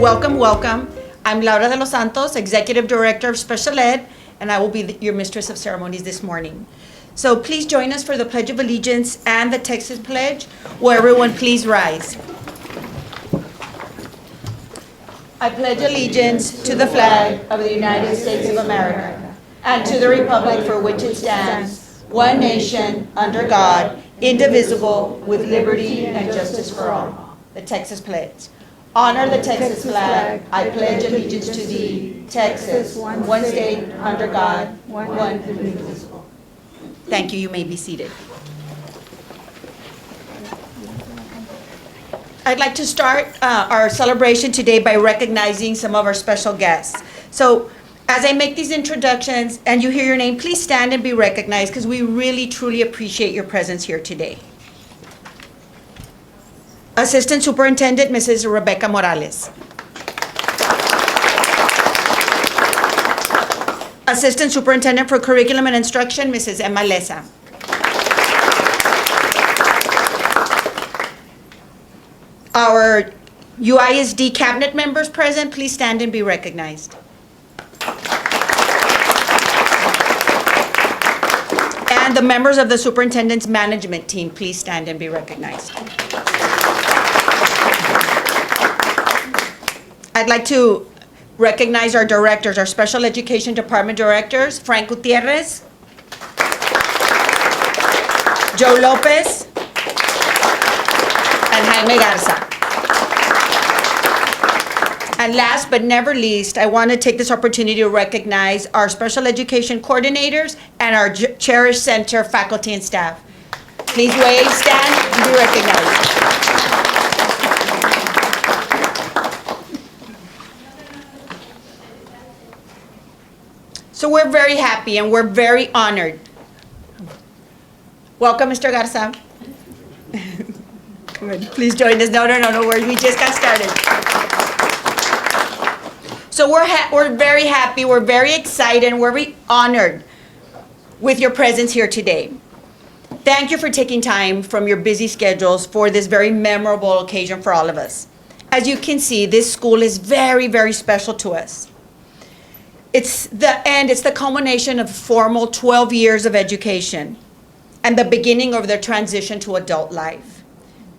welcome, welcome. I'm Laura de los Santos, Executive Director of Special Ed, and I will be your Mistress of Ceremonies this morning. So please join us for the Pledge of Allegiance and the Texas Pledge. Will everyone please rise? I pledge allegiance to the flag of the United States of America and to the republic for which it stands, one nation, under God, indivisible, with liberty and justice for all. The Texas Pledge. Honor the Texas flag. I pledge allegiance to thee, Texas, one state, under God, one indivisible. Thank you. You may be seated. I'd like to start our celebration today by recognizing some of our special guests. So as I make these introductions and you hear your name, please stand and be recognized because we really, truly appreciate your presence here today. Assistant Superintendent, Mrs. Rebecca Morales. Assistant Superintendent for Curriculum and Instruction, Mrs. Emma Leza. Our UISD cabinet members present, please stand and be recognized. And the members of the superintendent's management team, please stand and be recognized. I'd like to recognize our directors, our special education department directors, Frank Gutierrez, Joe Lopez, and Jaime Garza. And last but never least, I want to take this opportunity to recognize our special education coordinators and our Cherish Center faculty and staff. Please wave, stand, and be recognized. So we're very happy and we're very honored. Welcome, Mr. Garza. Please join us. No worries. We just got started. So we're very happy, we're very excited, and we're very honored with your presence here today. Thank you for taking time from your busy schedules for this very memorable occasion for all of us. As you can see, this school is very, very special to us. It's the culmination of formal 12 years of education and the beginning of their transition to adult life.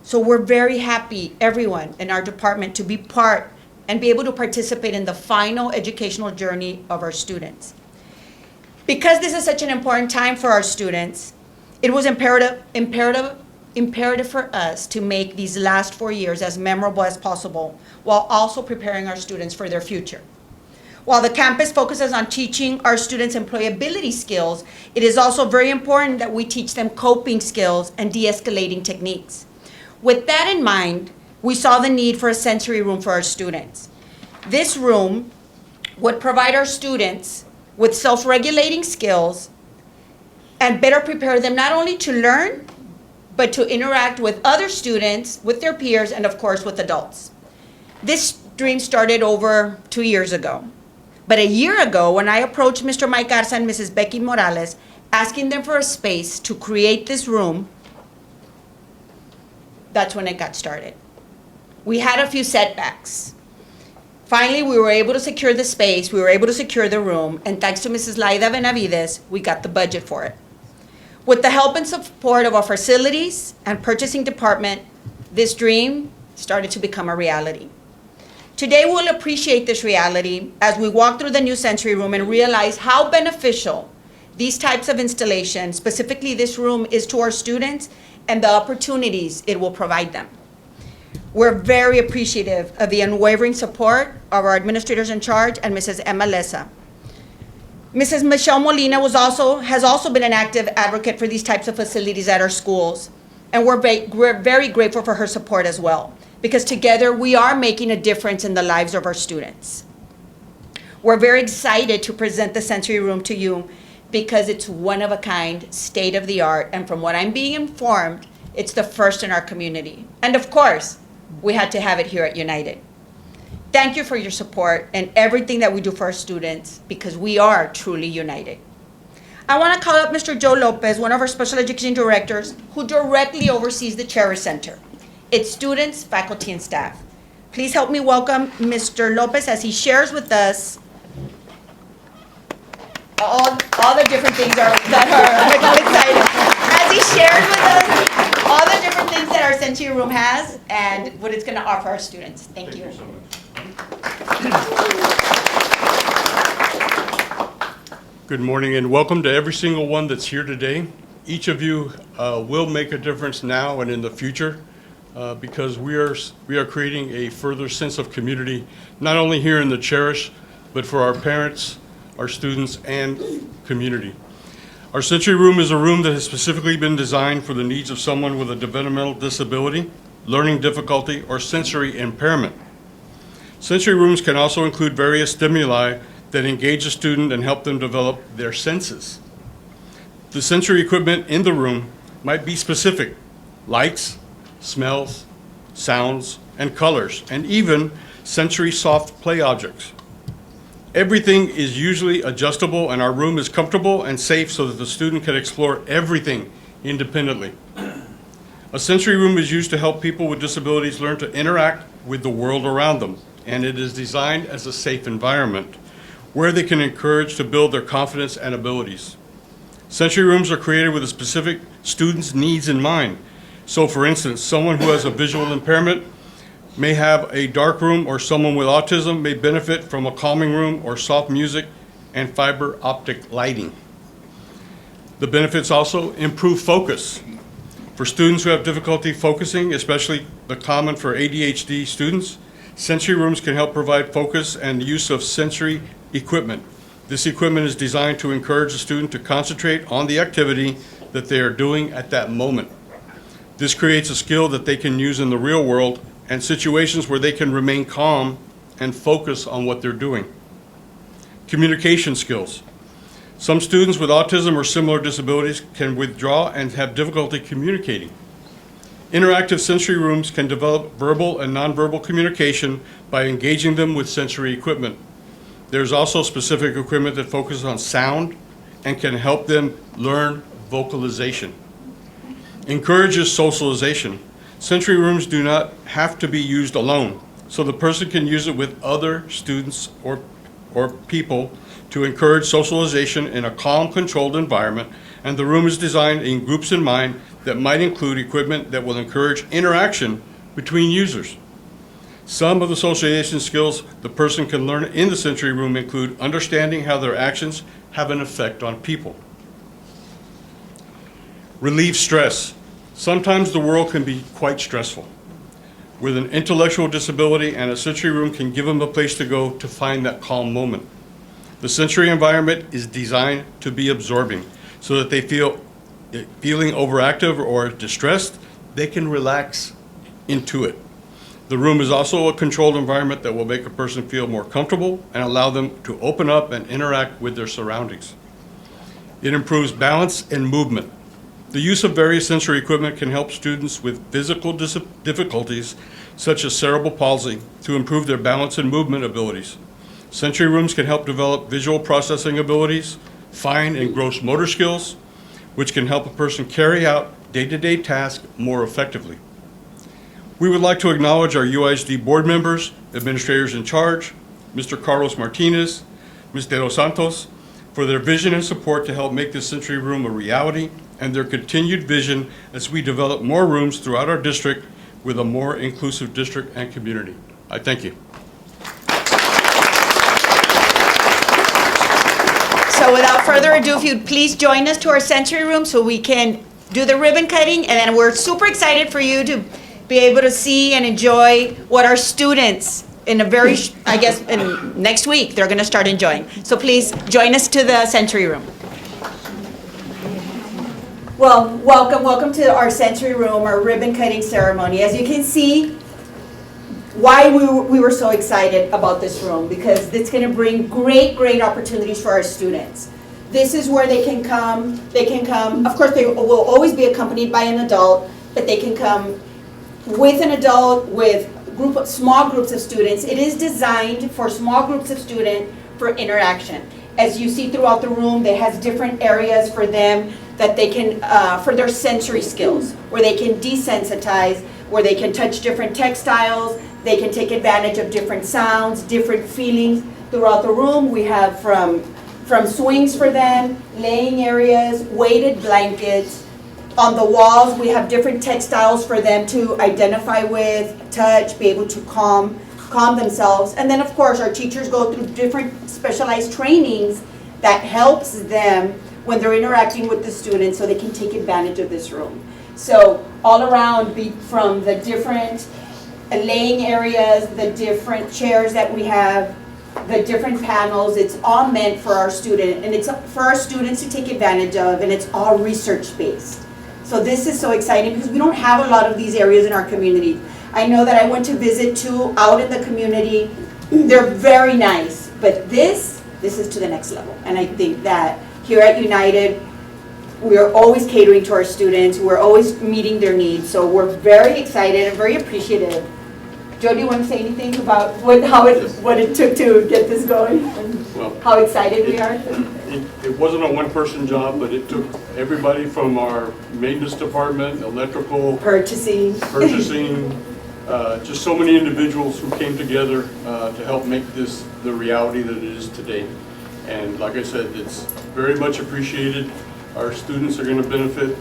So we're very happy, everyone in our department, to be part and be able to participate in the final educational journey of our students. Because this is such an important time for our students, it was imperative for us to make these last 4 years as memorable as possible while also preparing our students for their future. While the campus focuses on teaching our students employability skills, it is also very important that we teach them coping skills and de-escalating techniques. With that in mind, we saw the need for a sensory room for our students. This room would provide our students with self-regulating skills and better prepare them not only to learn, but to interact with other students, with their peers, and of course with adults. This dream started over 2 years ago. But a year ago, when I approached Mr. Mike Garza and Mrs. Becky Morales, asking them for a space to create this room, that's when it got started. We had a few setbacks. Finally, we were able to secure the space, we were able to secure the room, and thanks to Mrs. Laida Benavides, we got the budget for it. With the help and support of our facilities and purchasing department, this dream started to become a reality. Today, we'll appreciate this reality as we walk through the new sensory room and realize how beneficial these types of installations, specifically this room, is to our students and the opportunities it will provide them. We're very appreciative of the unwavering support of our administrators in charge and Mrs. Emma Leza. Mrs. Michelle Molina has also been an active advocate for these types of facilities at our schools, and we're very grateful for her support as well, because together we are making a difference in the lives of our students. We're very excited to present the sensory room to you because it's one of a kind, state of the art, and from what I'm being informed, it's the first in our community. And of course, we had to have it here at United. Thank you for your support and everything that we do for our students because we are truly united. I want to call up Mr. Joe Lopez, one of our special education directors, who directly oversees the Cherish Center, its students, faculty, and staff. Please help me welcome Mr. Lopez as he shares with us all the different things that are excited. As he shares with us all the different things that our Century Room has and what it's going to offer our students. Thank you. So much. Good morning and welcome to every single one that's here today. Each of you will make a difference now and in the future because we are creating a further sense of community, not only here in the Cherish, but for our parents, our students, and community. Our Century Room is a room that has specifically been designed for the needs of someone with a developmental disability, learning difficulty, or sensory impairment. Century Rooms can also include various stimuli that engage a student and help them develop their senses. The sensory equipment in the room might be specific: lights, smells, sounds, and colors, and even sensory soft play objects. Everything is usually adjustable, and our room is comfortable and safe so that the student can explore everything independently. A Century Room is used to help people with disabilities learn to interact with the world around them, and it is designed as a safe environment where they can encourage to build their confidence and abilities. Century Rooms are created with a specific student's needs in mind. So for instance, someone who has a visual impairment may have a dark room, or someone with autism may benefit from a calming room or soft music and fiber optic lighting. The benefits also improve focus. For students who have difficulty focusing, especially the common for ADHD students, Century Rooms can help provide focus and use of sensory equipment. This equipment is designed to encourage the student to concentrate on the activity that they are doing at that moment. This creates a skill that they can use in the real world and situations where they can remain calm and focus on what they're doing. Communication skills. Some students with autism or similar disabilities can withdraw and have difficulty communicating. Interactive Century Rooms can develop verbal and nonverbal communication by engaging them with sensory equipment. There's also specific equipment that focuses on sound and can help them learn vocalization. Encourages socialization. Century Rooms do not have to be used alone, so the person can use it with other students or people to encourage socialization in a calm, controlled environment, and the room is designed in groups in mind that might include equipment that will encourage interaction between users. Some of the socialization skills the person can learn in the Century Room include understanding how their actions have an effect on people. Relieve stress. Sometimes the world can be quite stressful. With an intellectual disability, and a Century Room can give them a place to go to find that calm moment. The Century environment is designed to be absorbing so that they feeling overactive or distressed, they can relax into it. The room is also a controlled environment that will make a person feel more comfortable and allow them to open up and interact with their surroundings. It improves balance and movement. The use of various sensory equipment can help students with physical difficulties, such as cerebral palsy, to improve their balance and movement abilities. Century Rooms can help develop visual processing abilities, fine and gross motor skills, which can help a person carry out day-to-day tasks more effectively. We would like to acknowledge our UISD board members, administrators in charge, Mr. Carlos Martinez, Ms. De Los Santos, for their vision and support to help make this Century Room a reality, and their continued vision as we develop more rooms throughout our district with a more inclusive district and community. I thank you. So without further ado, if you'd please join us to our Century Room so we can do the ribbon cutting, and then we're super excited for you to be able to see and enjoy what our students in a very, I guess, in next week, they're gonna start enjoying. So please join us to the Century Room. Well, welcome to our Century Room, our ribbon cutting ceremony. As you can see, why we were so excited about this room, because it's going to bring great opportunities for our students. This is where they can come, of course they will always be accompanied by an adult, but they can come with an adult, with small groups of students. It is designed for small groups of students for interaction. As you see throughout the room, it has different areas for them that they can, for their sensory skills, where they can desensitize, where they can touch different textiles, They can take advantage of different sounds, different feelings throughout the room. We have from swings for them, laying areas, weighted blankets. On the walls, we have different textiles for them to identify with, touch, be able to calm themselves. And then, of course, our teachers go through different specialized trainings that helps them when they're interacting with the students so they can take advantage of this room. So all around, from the different laying areas, the different chairs that we have, the different panels, it's all meant for our student, and it's for our students to take advantage of, and it's all research-based. So this is so exciting because we don't have a lot of these areas in our community. I know that I went to visit 2 out in the community. They're very nice, but this is to the next level. And I think that here at United, we are always catering to our students. We're always meeting their needs. So we're very excited and very appreciative. Joe, do you want to say anything about what it took to get this going? And Well, how excited we are? It wasn't a one-person job, but it took everybody from our maintenance department, electrical, Purchasing. just so many individuals who came together to help make this the reality that it is today. And like I said, it's very much appreciated. Our students are going to benefit.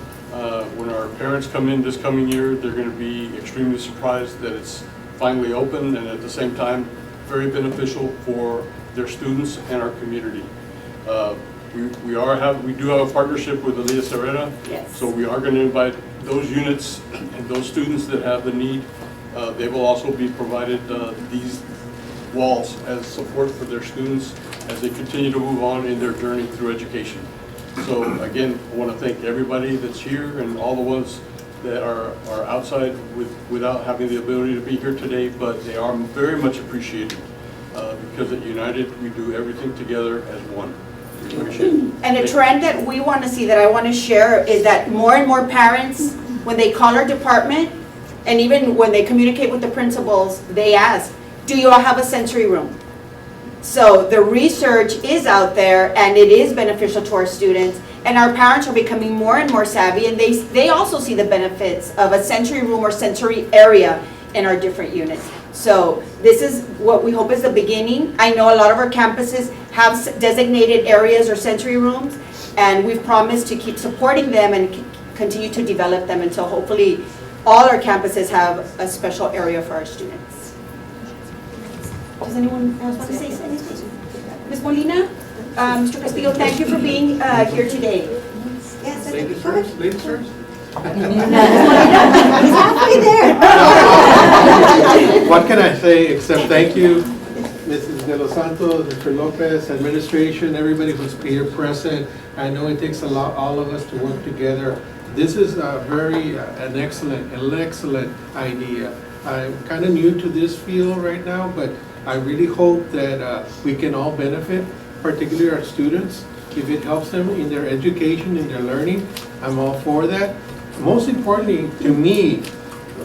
When our parents come in this coming year, they're going to be extremely surprised that it's finally open, and at the same time, very beneficial for their students and our community. We do have a partnership with Elias Herrera. Yes. So we are going to invite those units and those students that have the need. They will also be provided these walls as support for their students as they continue to move on in their journey through education. So again, I want to thank everybody that's here and all the ones that are outside without having the ability to be here today, but they are very much appreciated because at United we do everything together as one. We appreciate it. And a trend that we want to see, that I want to share, is that more and more parents, when they call our department, and even when they communicate with the principals, they ask, do you all have a sensory room? So the research is out there, and it is beneficial to our students, and our parents are becoming more and more savvy, and they also see the benefits of a sensory room or sensory area in our different units. So this is what we hope is the beginning. I know a lot of our campuses have designated areas or sensory rooms, and we've promised to keep supporting them and continue to develop them until hopefully all our campuses have a special area for our students. Does anyone else want to say anything? Ms. Molina, Mr. Castillo, thank you for being here today. Yes, Ladies first, ladies first. He's halfway there. What can I say except thank you, Mrs. De Los Santos, Mr. Lopez, administration, everybody who's here present. I know it takes a lot, all of us to work together. This is an excellent idea. I'm kind of new to this field right now, but I really hope that we can all benefit, particularly our students. If it helps them in their education, in their learning, I'm all for that. Most importantly, to me,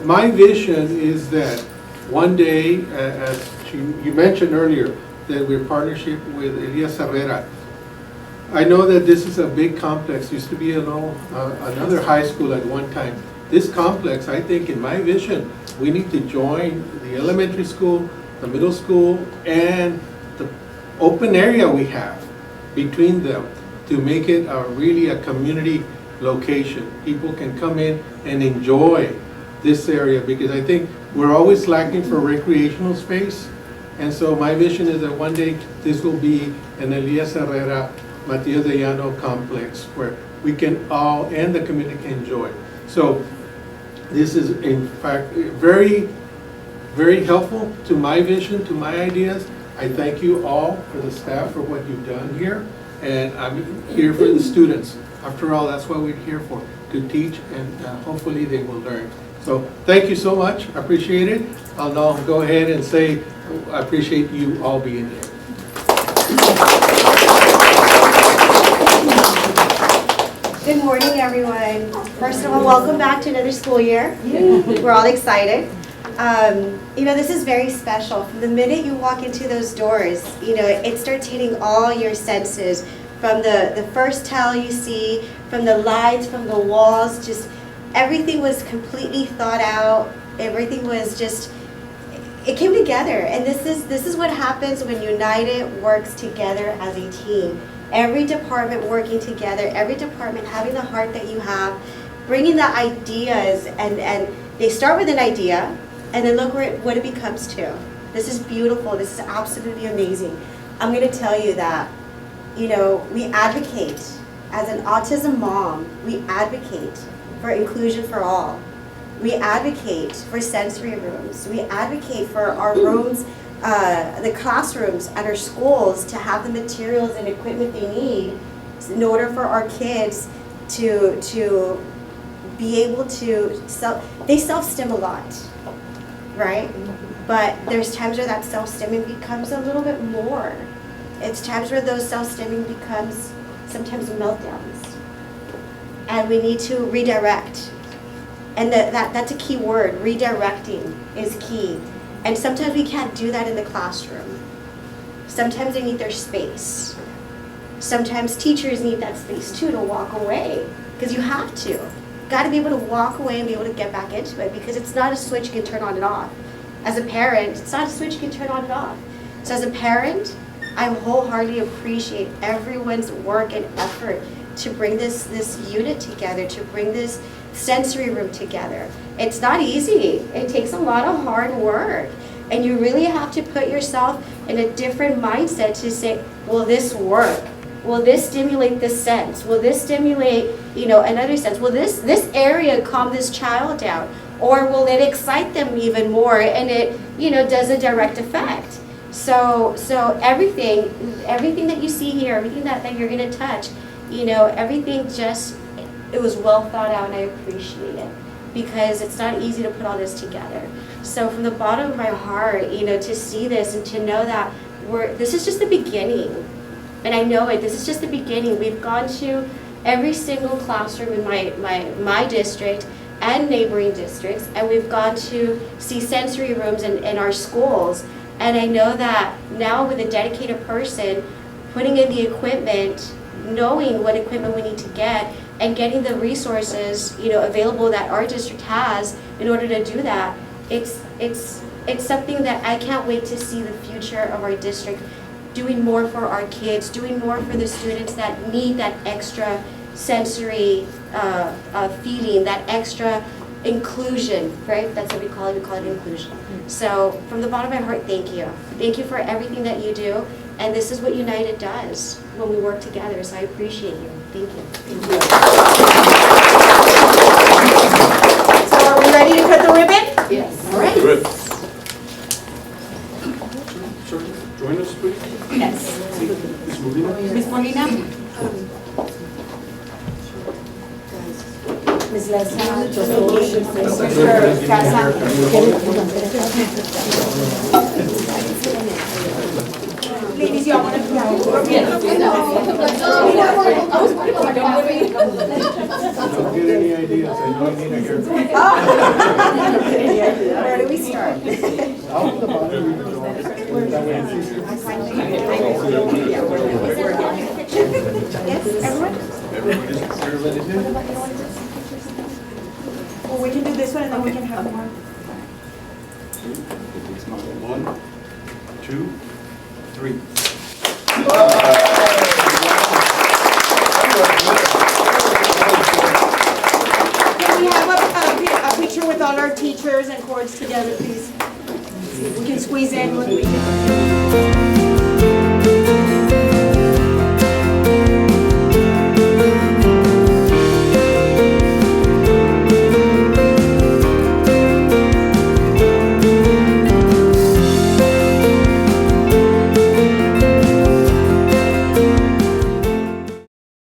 my vision is that one day, as you mentioned earlier, that we're partnership with Elias Herrera. I know that this is a big complex, used to be another high school at one time. This complex, I think in my vision, we need to join the elementary school, the middle school, and the open area we have between them to make it really a community location. People can come in and enjoy this area, because I think we're always lacking for recreational space. And so my vision is that one day this will be an Elias Herrera, Matias de Llano complex where we can all, and the community can enjoy. So this is in fact very, very helpful to my vision, to my ideas. I thank you all for the staff for what you've done here. And I'm here for the students. After all, that's what we're here for, to teach, and hopefully they will learn. So thank you so much, I appreciate it. I'll now go ahead and say I appreciate you all being here. Good morning, everyone. First of all, welcome back to another school year. We're all excited. You know, this is very special. From the minute you walk into those doors, you know, it starts hitting all your senses. From the first tile you see, from the lights, from the walls, just everything was completely thought out. Everything was just, it came together, and this is what happens when United works together as a team. Every department working together, every department having the heart that you have, bringing the ideas, and they start with an idea, and then look what it becomes to. This is beautiful. This is absolutely amazing. I'm going to tell you that, you know, we advocate, as an autism mom, we advocate for inclusion for all. We advocate for sensory rooms. We advocate for our rooms, the classrooms at our schools to have the materials and equipment they need in order for our kids to be able to they self-stim a lot, right? But there's times where that self-stimming becomes a little bit more. It's times where those self-stimming becomes sometimes meltdowns. And we need to redirect. And that's a key word. Redirecting is key. And sometimes we can't do that in the classroom. Sometimes they need their space. Sometimes teachers need that space too to walk away, because you have to. Got to be able to walk away and be able to get back into it, because it's not a switch you can turn on and off. As a parent, it's not a switch you can turn on and off. So as a parent, I wholeheartedly appreciate everyone's work and effort to bring this unit together, to bring this sensory room together. It's not easy. It takes a lot of hard work. And you really have to put yourself in a different mindset to say, will this work? Will this stimulate this sense? Will this stimulate, another sense? Will this area calm this child down? Or will it excite them even more and it, does a direct effect? So everything that you see here, everything that you're gonna touch, everything it was well thought out, and I appreciate it, because it's not easy to put all this together. So from the bottom of my heart, to see this and to know that this is just the beginning. And I know this is just the beginning. We've gone to every single classroom in my district and neighboring districts, and we've gone to see sensory rooms in our schools. And I know that now with a dedicated person, putting in the equipment, knowing what equipment we need to get, and getting the resources, available that our district has in order to do that, it's something that I can't wait to see the future of our district doing more for our kids, doing more for the students that need that extra sensory feeding, that extra inclusion, right? That's what we call it inclusion. So from the bottom of my heart, thank you. Thank you for everything that you do. And this is what United does when we work together. So I appreciate you. Thank you. So are we ready to cut the ribbon? Yes. All right. Good. Sir, join us, please. Yes. Ms. Molina. Ms. Molina? Ms. Leza, Mr. Casa? Ladies, y'all want to? Don't get any ideas, I know I need a haircut. Where do we start? Everybody's in? Well, we can do this one and then we can have more. 1, 2, 3. Can we have a picture with all our teachers and cords together, please? We can squeeze in.